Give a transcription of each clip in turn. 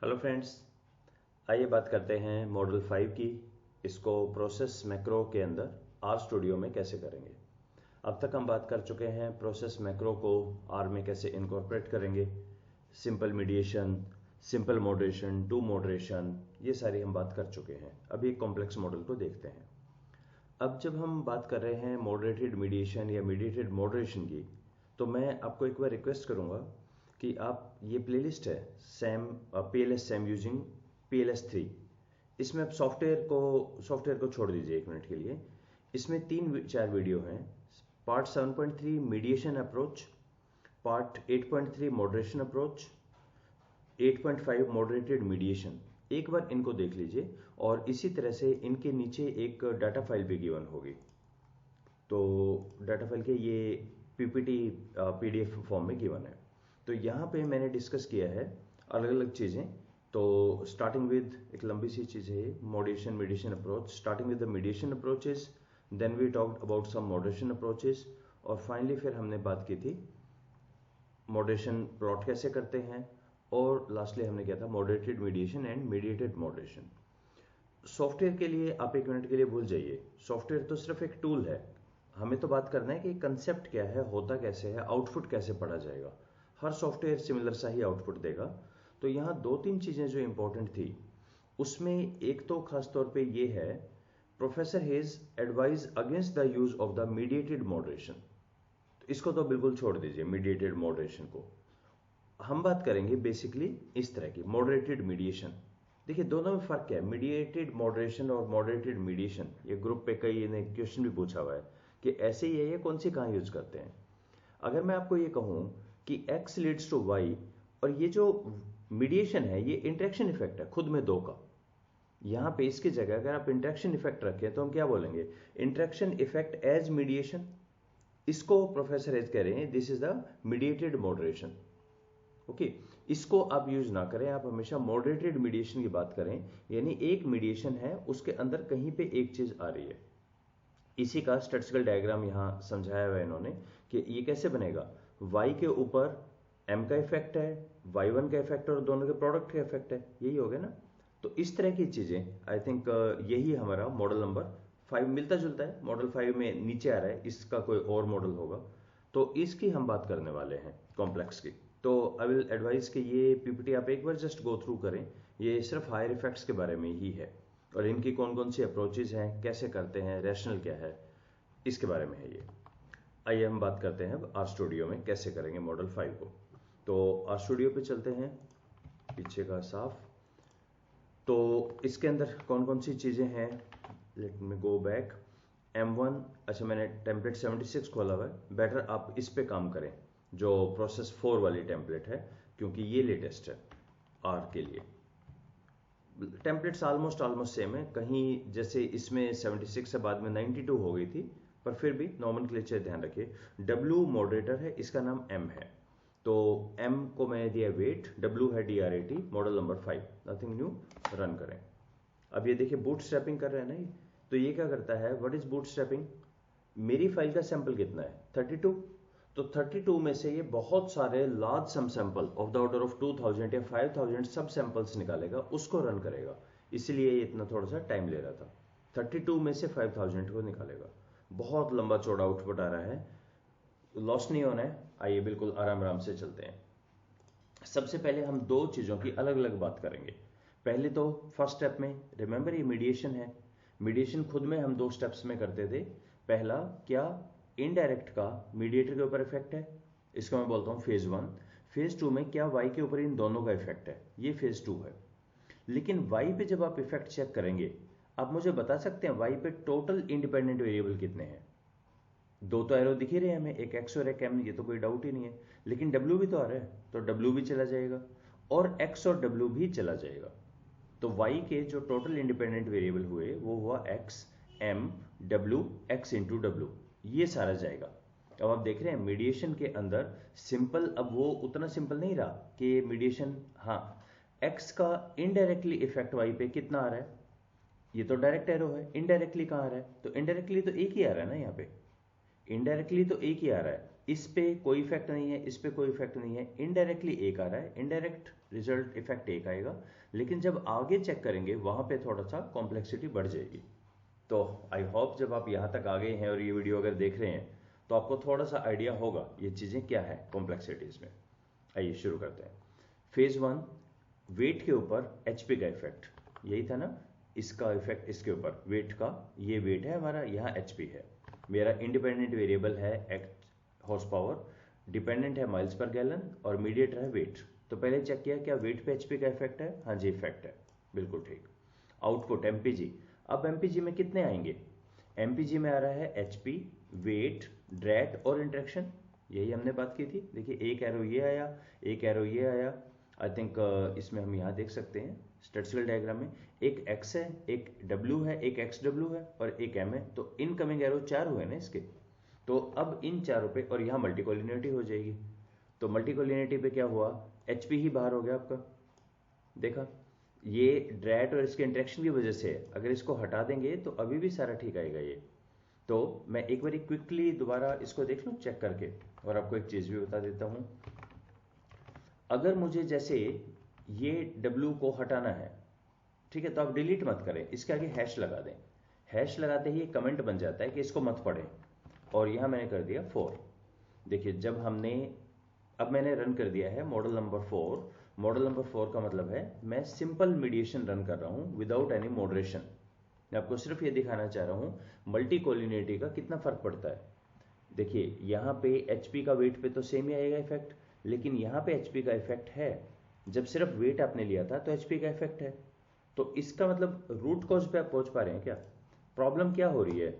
Hello friends, आइए बात करते हैं मॉडल 5 की। इसको प्रोसेस मैक्रो के अंदर आर स्टूडियो में कैसे करेंगे। अब तक हम बात कर चुके हैं प्रोसेस मैक्रो को आर में कैसे इनकॉर्पोरेट करेंगे, simple mediation, simple moderation, two moderation, ये सारी हम बात कर चुके हैं। अभी एक कॉम्प्लेक्स मॉडल को देखते हैं। अब जब हम बात कर रहे हैं मॉडरेटेड मीडिएशन या मीडिएटेड मॉडरेशन की, तो मैं आपको एक बार रिक्वेस्ट करूंगा कि आप ये प्लेलिस्ट है Sam PLS Sam using PLS3, इसमें आप सॉफ्टवेयर को छोड़ दीजिए एक मिनट के लिए। इसमें 3-4 वीडियो हैं। Part 7.3 mediation approach, part 8.3 moderation approach, 8.5 moderated mediation. एक बार इनको देख लीजिए और इसी तरह से इनके नीचे एक डाटा फाइल भी गिवन होगी। तो डाटा फाइल के ये PPT PDF फॉर्म में गिवन है। तो यहाँ पे मैंने डिस्कस किया है अलग अलग चीज़ें। तो स्टार्टिंग विद एक लंबी सी चीज़ है moderation mediation approach. Starting with the mediation approaches, then we talked about some moderation approaches, और फाइनली फिर हमने बात की थी मॉडरेशन प्लॉट कैसे करते हैं, और लास्टली हमने किया था moderated mediation and mediated moderation. Software के लिए आप एक मिनट के लिए भूल जाइए, सॉफ्टवेयर तो सिर्फ एक टूल है। हमें तो बात करना है कि कंसेप्ट क्या है, होता कैसे है, आउटपुट कैसे पढ़ा जाएगा। हर सॉफ्टवेयर सिमिलर सा ही आउटपुट देगा। तो यहाँ 2-3 चीजें जो इंपॉर्टेंट थी उसमें एक तो खास तौर पे ये है, professor hedge advise against the use of the mediated moderation. तो इसको तो बिल्कुल छोड़ दीजिए, मीडिएटेड मॉडरेशन को। हम बात करेंगे बेसिकली इस तरह की मॉडरेटेड मीडिएशन। देखिए दोनों में फर्क क्या है, मीडिएटेड मॉडरेशन और मॉडरेटेड मीडिएशन। ये ग्रुप पे कई ने क्वेश्चन भी पूछा हुआ है कि ऐसे ही है, ये कौन सी कहाँ यूज करते हैं। अगर मैं आपको ये कहूं कि x लीड्स टू y, और ये जो मीडिएशन है ये इंटरेक्शन इफेक्ट है खुद में दो का। यहां पे इसकी जगह अगर आप इंटरेक्शन इफेक्ट रखें तो हम क्या बोलेंगे, इंटरेक्शन इफेक्ट एज मीडिएशन। इसको प्रोफेसर एज कह रहे हैं this is the mediated moderation. Okay, इसको आप यूज ना करें, आप हमेशा मॉडरेटेड मीडिएशन की बात करें। यानी एक मीडिएशन है उसके अंदर कहीं पे एक चीज आ रही है। इसी का स्टैटिस्टिकल डायग्राम यहां समझाया हुआ है इन्होंने कि ये कैसे बनेगा। y के ऊपर m का इफेक्ट है, y1 का इफेक्ट है और दोनों के प्रोडक्ट का इफेक्ट है, यही हो गया ना। तो इस तरह की चीजें आई थिंक यही हमारा मॉडल नंबर 5 मिलता जुलता है। मॉडल 5 में नीचे आ रहा है, इसका कोई और मॉडल होगा। तो इसकी हम बात करने वाले हैं कॉम्प्लेक्स की। तो आई विल एडवाइज कि ये PPT आप एक बार जस्ट गो थ्रू करें। ये सिर्फ हायर इफेक्ट्स के बारे में ही है और इनकी कौन कौन सी अप्रोचेज हैं, कैसे करते हैं, रैशनल क्या है, इसके बारे में है ये। आइए हम बात करते हैं अब आर स्टूडियो में कैसे करेंगे मॉडल 5 को। तो आर स्टूडियो पे चलते हैं, पीछे का साफ। तो इसके अंदर कौन कौन सी चीजें हैं, let me go back. M1, अच्छा मैंने टेम्पलेट 76 खोला हुआ है। बेटर आप इस पे काम करें जो प्रोसेस 4 वाली टेम्पलेट है, क्योंकि ये लेटेस्ट है आर के लिए। टेम्पलेट्स ऑलमोस्ट सेम है, कहीं जैसे इसमें 76 से बाद में 92 हो गई थी, पर फिर भी नॉमेनक्लेचर ध्यान रखिए। W मॉडरेटर है, इसका नाम M है। तो M को मैंने दिया वेट, W है DRAT, model number 5, nothing new. Run करें। अब ये देखिए बूट स्ट्रैपिंग कर रहे हैं ना ये। तो ये क्या करता है, व्हाट इज बूट स्ट्रैपिंग। मेरी फाइल का सैंपल कितना है 32। तो 32 में से ये बहुत सारे large some sample of the order of 2000 या 5000 सब सैंपल्स निकालेगा, उसको रन करेगा। इसलिए ये इतना थोड़ा सा टाइम ले रहा था। 32 में से 5000 को निकालेगा। बहुत लंबा चौड़ा आउटपुट आ रहा है, लॉस नहीं होना है। आइए बिल्कुल आराम आराम से चलते हैं। सबसे पहले हम दो चीजों की अलग अलग बात करेंगे। पहले तो फर्स्ट स्टेप में रिमेंबर ये मीडिएशन है। मीडिएशन खुद में हम 2 स्टेप्स में करते थे। पहला क्या, इनडायरेक्ट का मीडिएटर के ऊपर इफेक्ट है, इसको मैं बोलता हूं फेज 1। फेज 2 में क्या y के ऊपर इन दोनों का इफेक्ट है, ये फेज 2 है। लेकिन y पे जब आप इफेक्ट चेक करेंगे, आप मुझे बता सकते हैं y पे टोटल इंडिपेंडेंट वेरिएबल कितने हैं। 2 तो एरो दिख ही रहे हैं हमें, एक x और एक m, ये तो कोई डाउट ही नहीं है। लेकिन w भी तो आ रहा है, तो w भी चला जाएगा और x और w भी चला जाएगा। तो y के जो टोटल इंडिपेंडेंट वेरिएबल हुए वो हुआ x, m, w, x into W, ये सारा जाएगा। अब आप देख रहे हैं मीडिएशन के अंदर सिंपल, अब वो उतना सिंपल नहीं रहा कि मीडिएशन, हाँ x का इनडायरेक्टली इफेक्ट y पे कितना आ रहा है, ये तो डायरेक्ट एरो है। इनडायरेक्टली कहाँ आ रहा है, तो इनडायरेक्टली तो एक ही आ रहा है ना, यहाँ पे इनडायरेक्टली तो एक ही आ रहा है। इस पे कोई इफेक्ट नहीं है, इस पे कोई इफेक्ट नहीं है, इनडायरेक्टली एक आ रहा है, इनडायरेक्ट रिजल्ट इफेक्ट एक आएगा, लेकिन जब आगे चेक करेंगे वहां पे थोड़ा सा कॉम्प्लेक्सिटी बढ़ जाएगी। तो आई होप जब आप यहाँ तक आ गए हैं और ये वीडियो अगर देख रहे हैं तो आपको थोड़ा सा आइडिया होगा ये चीज़ें क्या है कॉम्प्लेक्सिटीज में। आइए शुरू करते हैं। फेज 1, वेट के ऊपर एचपी का इफेक्ट, यही था ना, इसका इफेक्ट इसके ऊपर, वेट का, ये वेट है हमारा, यहाँ एचपी है, मेरा इंडिपेंडेंट वेरिएबल है हॉर्स पावर, डिपेंडेंट है माइल्स पर गैलन और मीडिएटर है वेट। तो पहले चेक किया क्या वेट पे एचपी का इफेक्ट है, हाँ जी इफेक्ट है, बिल्कुल ठीक। आउटपुट एमपीजी, अब एमपीजी में कितने आएंगे, एमपीजी में आ रहा है एचपी, वेट, ड्रैट और इंटरेक्शन, यही हमने बात की थी। देखिए एक एरो ये आया, एक एरो ये आया, आई थिंक इसमें हम यहाँ देख सकते हैं स्टैटिस्टिकल डायग्राम में, एक x है, एक w है, एक xw है और एक m है, तो इनकमिंग एरो 4 हुए ना इसके। तो अब इन चारों पे, और यहाँ मल्टीकोलिनिटी हो जाएगी, तो मल्टीकोलिनिटी पे क्या हुआ, HP ही बाहर हो गया आपका, देखा, ये ड्रैट और इसके इंटरेक्शन की वजह से है, अगर इसको हटा देंगे तो अभी भी सारा ठीक आएगा ये। तो मैं एक बार क्विकली दोबारा इसको देख लूँ चेक करके, और आपको एक चीज़ भी बता देता हूँ। अगर मुझे जैसे ये W को हटाना है, ठीक है, तो आप डिलीट मत करें, इसके आगे हैश लगा दें, हैश लगाते ही एक कमेंट बन जाता है कि इसको मत पढ़ें, और यहाँ मैंने कर दिया 4। देखिए जब हमने, अब मैंने रन कर दिया है मॉडल नंबर 4, मॉडल नंबर 4 का मतलब है मैं सिंपल मीडिएशन रन कर रहा हूँ विदाउट एनी मॉडरेशन। मैं आपको सिर्फ ये दिखाना चाह रहा हूँ मल्टी कोलिनिटी का कितना फर्क पड़ता है। देखिए यहाँ पे एचपी का वेट पे तो सेम ही आएगा इफेक्ट, लेकिन यहाँ पे एचपी का इफेक्ट है, जब सिर्फ वेट आपने लिया था तो एचपी का इफेक्ट है। तो इसका मतलब रूट कॉज पे आप पहुंच पा रहे हैं क्या, प्रॉब्लम क्या हो रही है।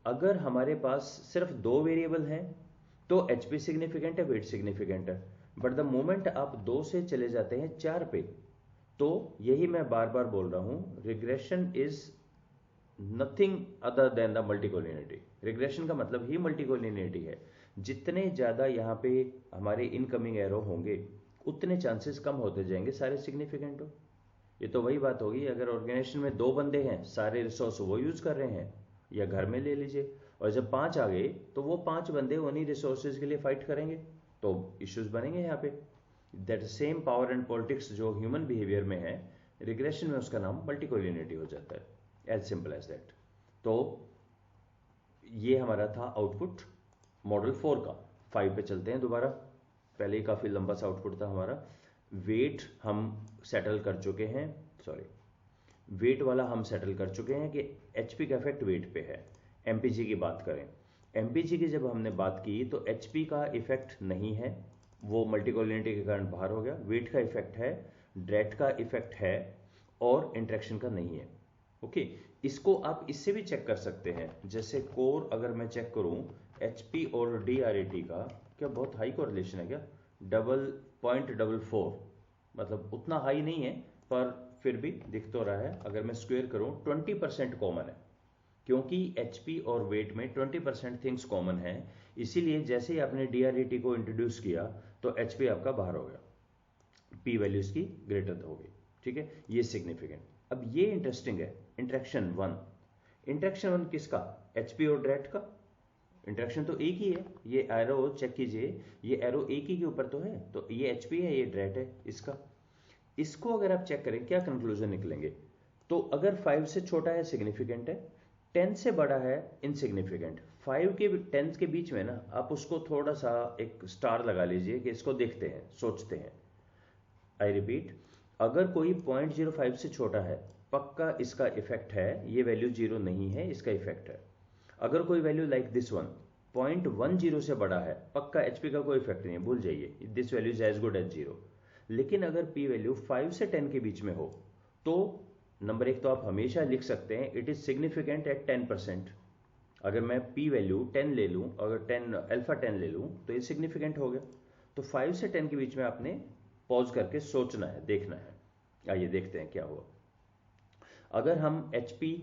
अगर हमारे पास सिर्फ 2 वेरिएबल हैं तो एचपी सिग्निफिकेंट है, वेट सिग्निफिकेंट है, बट द मोमेंट आप 2 से चले जाते हैं 4 पे, तो यही मैं बार बार बोल रहा हूं, regression is nothing other than the multicollinearity. Regression का मतलब ही मल्टीकोलिनिटी है। जितने ज्यादा यहाँ पे हमारे इनकमिंग एरो होंगे उतने चांसेस कम होते जाएंगे सारे सिग्निफिकेंट हो। ये तो वही बात होगी, अगर ऑर्गेनाइजेशन में 2 बंदे हैं, सारे रिसोर्स वो यूज कर रहे हैं, या घर में ले लीजिए, और जब 5 आ गए तो वो 5 बंदे उन्हीं रिसोर्सेज के लिए फाइट करेंगे, तो इश्यूज बनेंगे यहाँ पे। That same power and politics जो ह्यूमन बिहेवियर में है, रिग्रेशन में उसका नाम मल्टीकोलिनिटी हो जाता है, एज सिंपल एज दैट। तो ये हमारा था आउटपुट मॉडल 4 का। 5 पे चलते हैं दोबारा, पहले ही काफी लंबा सा आउटपुट था हमारा। वेट हम सेटल कर चुके हैं, सॉरी, वेट वाला हम सेटल कर चुके हैं कि एचपी का इफेक्ट वेट पे है। एमपीजी की बात करें, एमपीजी की जब हमने बात की तो एचपी का इफेक्ट नहीं है, वो मल्टीकोलिनिटी के कारण बाहर हो गया। वेट का इफेक्ट है, ड्रैट का इफेक्ट है, और इंटरेक्शन का नहीं है। ओके, इसको आप इससे भी चेक कर सकते हैं, जैसे कोर अगर मैं चेक करूं एचपी और डीआरएटी का, क्या बहुत हाई कोरिलेशन है क्या, 0.44, मतलब उतना हाई नहीं है पर फिर भी दिख तो रहा है। अगर मैं स्क्वायर करूं 20% कॉमन है, क्योंकि एचपी और वेट में 20% थिंग्स कॉमन है, इसीलिए जैसे ही आपने डीआरएटी को इंट्रोड्यूस किया तो एचपी आपका बाहर हो गया, पी वैल्यू इसकी ग्रेटर हो गई, ठीक है, ये सिग्निफिकेंट। अब ये इंटरेस्टिंग है, इंटरेक्शन 1, इंटरेक्शन 1 किसका, एचपी और ड्रैट का। इंटरेक्शन तो एक ही है, ये एरो चेक कीजिए, ये एरो एक ही के ऊपर तो है, तो ये एचपी है, ये ड्रैट है इसका। इसको अगर आप चेक करें क्या कंक्लूजन निकलेंगे, तो अगर 5 से छोटा है सिग्निफिकेंट है, 10 से बड़ा है इनसिग्निफिकेंट। 5 के 10 के बीच में ना आप उसको थोड़ा सा एक स्टार लगा लीजिए कि इसको देखते हैं, सोचते हैं। आई रिपीट, अगर कोई 0.05 से छोटा है पक्का इसका इफेक्ट है, ये वैल्यू 0 नहीं है, इसका इफेक्ट है। अगर कोई वैल्यू लाइक दिस वन 0.10 से बड़ा है पक्का एचपी का कोई इफेक्ट नहीं है, भूल जाइए, this value is as good as 0। लेकिन अगर पी वैल्यू 5 से 10 के बीच में हो तो नंबर 1 तो आप हमेशा लिख सकते हैं इट इज सिग्निफिकेंट एट 10%। अगर मैं पी वैल्यू 10 ले लूं, अगर 10 अल्फा 10 ले लूं तो ये सिग्निफिकेंट हो गया। तो 5 से 10 के बीच में आपने पॉज करके सोचना है, देखना है। आइए देखते हैं क्या हुआ। अगर हम एचपी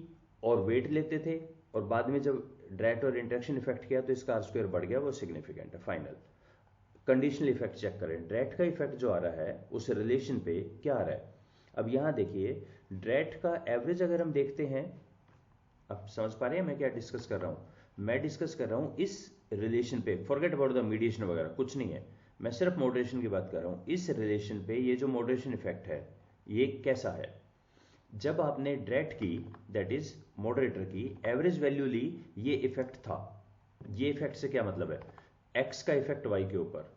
और वेट लेते थे और बाद में जब ड्रैट और इंटरेक्शन इफेक्ट किया तो इसका R² बढ़ गया, वो सिग्निफिकेंट है। फाइनल कंडीशनल इफेक्ट चेक करें, ड्रैट का इफेक्ट जो आ रहा है उस रिलेशन पे क्या आ रहा है। अब यहां देखिए ड्रैट का एवरेज अगर हम देखते हैं, अब समझ पा रहे हैं मैं क्या डिस्कस कर रहा हूं, मैं डिस्कस कर रहा हूं इस रिलेशन पे, फॉरगेट अबाउट द मीडिएशन वगैरह कुछ नहीं है, मैं सिर्फ मॉडरेशन की बात कर रहा हूँ। इस रिलेशन पे ये जो मॉडरेशन इफेक्ट है ये कैसा है, जब आपने ड्रेट की, दैट इज मॉडरेटर की एवरेज वैल्यू ली, ये इफेक्ट था। ये इफेक्ट से क्या मतलब है, एक्स का इफेक्ट वाई के ऊपर,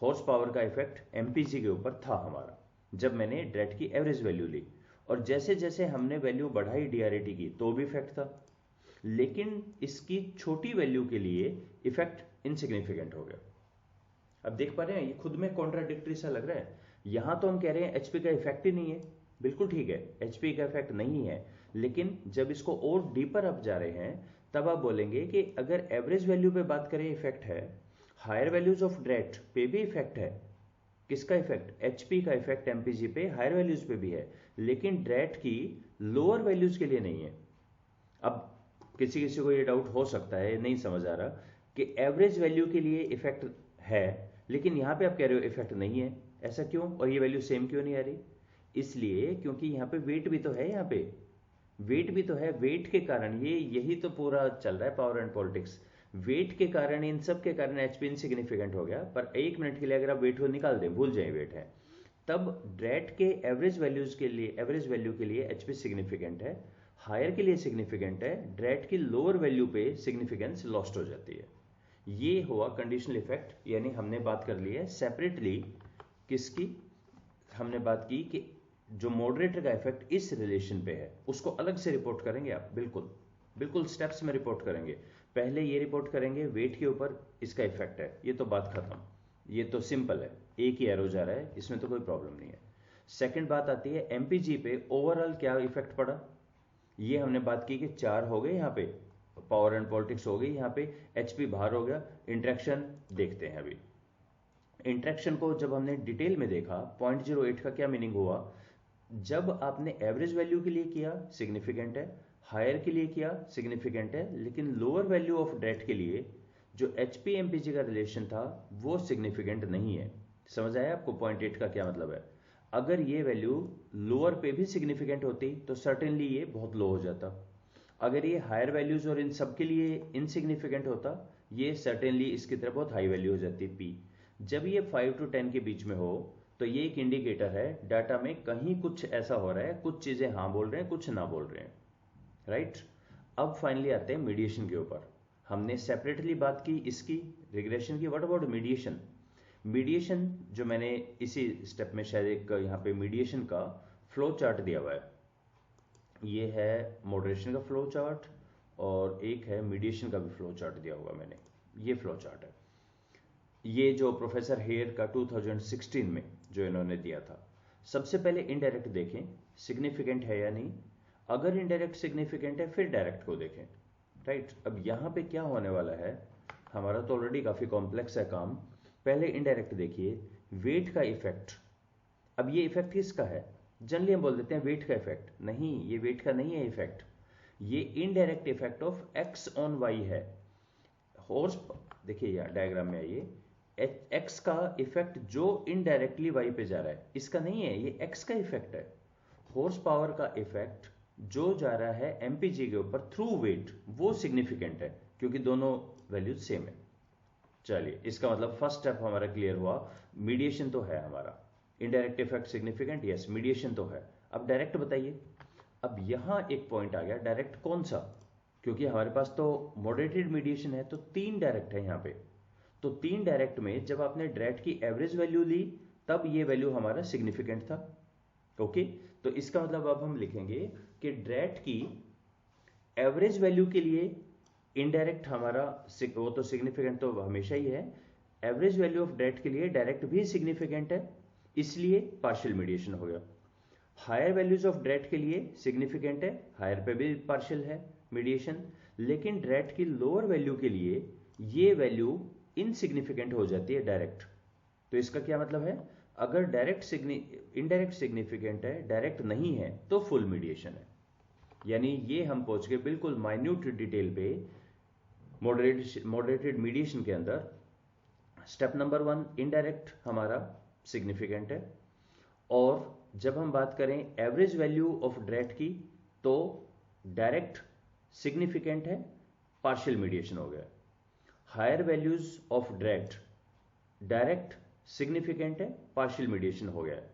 हॉर्स पावर का इफेक्ट एमपीजी के ऊपर था हमारा, जब मैंने ड्रेट की एवरेज वैल्यू ली। और जैसे जैसे हमने वैल्यू बढ़ाई डीआरएटी की तो भी इफेक्ट था, लेकिन इसकी छोटी वैल्यू के लिए इफेक्ट इनसिग्निफिकेंट हो गया। अब देख पा रहे हैं, ये खुद में कॉन्ट्राडिक्टरी सा लग रहा है। यहां तो हम कह रहे हैं एचपी का इफेक्ट ही नहीं है, बिल्कुल ठीक है, एचपी का इफेक्ट नहीं है, लेकिन जब इसको और डीपर अप जा रहे हैं तब आप बोलेंगे कि अगर एवरेज वैल्यू पे बात करें इफेक्ट है, हायर वैल्यूज ऑफ ड्रेट पे भी इफेक्ट है। किसका इफेक्ट, एचपी का इफेक्ट एमपीजी पे हायर वैल्यूज पे भी है, लेकिन ड्रेट की लोअर वैल्यूज के लिए नहीं है। अब किसी किसी को ये डाउट हो सकता है, नहीं समझ आ रहा कि एवरेज वैल्यू के लिए इफेक्ट है, लेकिन यहां पे आप कह रहे हो इफेक्ट नहीं है, ऐसा क्यों, और ये वैल्यू सेम क्यों नहीं आ रही? इसलिए क्योंकि यहाँ पे वेट भी तो है, यहाँ पे वेट भी तो है, वेट के कारण ये, यही तो पूरा चल रहा है पावर एंड पॉलिटिक्स। वेट के कारण, इन सब के कारण एचपी इनसिग्निफिकेंट हो गया, पर एक मिनट के लिए अगर आप वेट को निकाल दें, भूल जाए वेट है, तब ड्रेट के एवरेज वैल्यूज के लिए, एवरेज वैल्यू के लिए एचपी सिग्निफिकेंट है, हायर के लिए सिग्निफिकेंट है, ड्रेट की लोअर वैल्यू पे सिग्निफिकेंस लॉस्ट हो जाती है। ये हुआ कंडीशनल इफेक्ट, यानी हमने बात कर ली है सेपरेटली किसकी, हमने बात की कि जो मॉडरेटर का इफेक्ट इस रिलेशन पे है उसको अलग से रिपोर्ट करेंगे आप, बिल्कुल बिल्कुल स्टेप्स में रिपोर्ट करेंगे। पहले ये रिपोर्ट करेंगे वेट के ऊपर इसका इफेक्ट है, ये तो बात खत्म, ये तो सिंपल है, एक ही एरो जा रहा है, इसमें तो कोई प्रॉब्लम नहीं है। सेकंड बात आती है एमपीजी पे ओवरऑल क्या इफेक्ट पड़ा, ये हमने बात की कि 4 हो गए, यहाँ पे पावर एंड पॉलिटिक्स हो गई, यहाँ पे एचपी बाहर हो गया। इंट्रैक्शन देखते हैं अभी। इंट्रैक्शन को जब हमने डिटेल में देखा, 0.08 का क्या मीनिंग हुआ, जब आपने एवरेज वैल्यू के लिए किया सिग्निफिकेंट है, हायर के लिए किया सिग्निफिकेंट है, लेकिन लोअर वैल्यू ऑफ ड्रेट के लिए जो एचपी एमपीजी का रिलेशन था वो सिग्निफिकेंट नहीं है। समझ आया आपको 0.8 का क्या मतलब है? अगर ये वैल्यू लोअर पे भी सिग्निफिकेंट होती तो सर्टेनली ये बहुत लो हो जाता, अगर ये हायर वैल्यूज और इन सब के लिए इनसिग्निफिकेंट होता, ये सर्टेनली इसकी तरफ बहुत हाई वैल्यू हो जाती पी। जब ये 5 to 10 के बीच में हो तो ये एक इंडिकेटर है डाटा में कहीं कुछ ऐसा हो रहा है, कुछ चीजें हाँ बोल रहे हैं, कुछ ना बोल रहे हैं, राइट। अब फाइनली आते हैं मीडिएशन के ऊपर। हमने सेपरेटली बात की इसकी रिग्रेशन की, व्हाट अबाउट मीडिएशन? मीडिएशन जो मैंने इसी स्टेप में शायद एक यहाँ पे मीडिएशन का फ्लो चार्ट दिया हुआ है, ये है मॉडरेशन का फ्लो चार्ट और एक है मीडिएशन का भी फ्लो चार्ट दिया हुआ मैंने, ये फ्लो चार्ट है, ये जो प्रोफेसर हेयर का 2016 में जो इन्होंने दिया था। सबसे पहले इनडायरेक्ट देखें सिग्निफिकेंट है या नहीं, अगर इनडायरेक्ट सिग्निफिकेंट है फिर डायरेक्ट को देखें, राइट। अब यहां पे क्या होने वाला है, हमारा तो ऑलरेडी काफी कॉम्प्लेक्स है काम, पहले इनडायरेक्ट देखिए, वेट का इफेक्ट। अब ये इफेक्ट किसका है, जनरली हम बोल देते हैं वेट का इफेक्ट, नहीं ये वेट का नहीं है इफेक्ट, ये indirect effect of X on Y है। हॉर्स, देखिए यार डायग्राम में आइए, एक्स का इफेक्ट जो इनडायरेक्टली वाई पे जा रहा है इसका नहीं है, ये एक्स का इफेक्ट है। हॉर्स पावर का इफेक्ट जो जा रहा है एमपीजी के ऊपर थ्रू वेट, वो सिग्निफिकेंट है क्योंकि दोनों वैल्यूज सेम है। चलिए इसका मतलब फर्स्ट स्टेप हमारा क्लियर हुआ, मीडिएशन तो है हमारा, indirect effect significant, yes mediation तो है। अब डायरेक्ट बताइए, अब यहां एक पॉइंट आ गया, डायरेक्ट कौन सा, क्योंकि हमारे पास तो मॉडरेटेड मीडिएशन है तो 3 डायरेक्ट है यहां पे, तो 3 डायरेक्ट में जब आपने ड्रेट की एवरेज वैल्यू ली तब ये वैल्यू हमारा सिग्निफिकेंट था, ओके। तो इसका मतलब अब हम लिखेंगे कि ड्रेट की एवरेज वैल्यू के लिए इनडायरेक्ट हमारा, वो तो सिग्निफिकेंट तो हमेशा ही है, एवरेज वैल्यू ऑफ ड्रेट के लिए डायरेक्ट भी सिग्निफिकेंट है, इसलिए पार्शियल मीडिएशन हो गया। हायर वैल्यूज ऑफ ड्रेट के लिए सिग्निफिकेंट है, हायर पे भी पार्शियल है मीडिएशन, लेकिन ड्रेट की लोअर वैल्यू के लिए ये वैल्यू इनसिग्निफिकेंट हो जाती है डायरेक्ट। तो इसका क्या मतलब है, अगर डायरेक्ट इनडायरेक्ट सिग्निफिकेंट है, डायरेक्ट नहीं है, तो फुल मीडिएशन है। यानी ये हम पहुंच गए बिल्कुल माइन्यूट डिटेल पे मॉडरेटेड मीडिएशन के अंदर। स्टेप नंबर 1 इनडायरेक्ट हमारा सिग्निफिकेंट है, और जब हम बात करें एवरेज वैल्यू ऑफ ड्रेट की तो डायरेक्ट सिग्निफिकेंट है, पार्शियल मीडिएशन हो गया। Higher values of direct significant है, पार्शियल मीडिएशन हो गया है।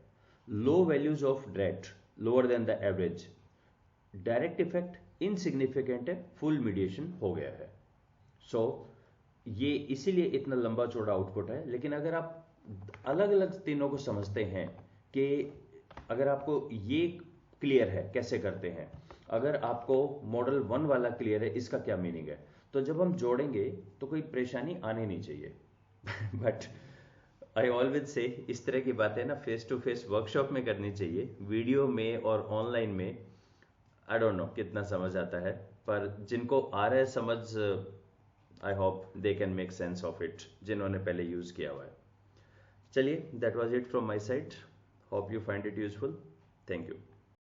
Low values of direct lower than the average, direct effect insignificant है, फुल मीडिएशन हो गया है। सो ये इसीलिए इतना लंबा चौड़ा आउटपुट है। लेकिन अगर आप अलग अलग तीनों को समझते हैं कि अगर आपको ये क्लियर है कैसे करते हैं, अगर आपको मॉडल 1 वाला क्लियर है इसका क्या मीनिंग है, तो जब हम जोड़ेंगे तो कोई परेशानी आनी नहीं चाहिए। बट आई ऑलवेज से इस तरह की बातें ना फेस टू फेस वर्कशॉप में करनी चाहिए, वीडियो में और ऑनलाइन में आई डोंट नो कितना समझ आता है, पर जिनको आ रहा है समझ, I hope they can make sense of it, जिन्होंने पहले यूज किया हुआ है। चलिए, that was it from my side, hope you find it useful. Thank you.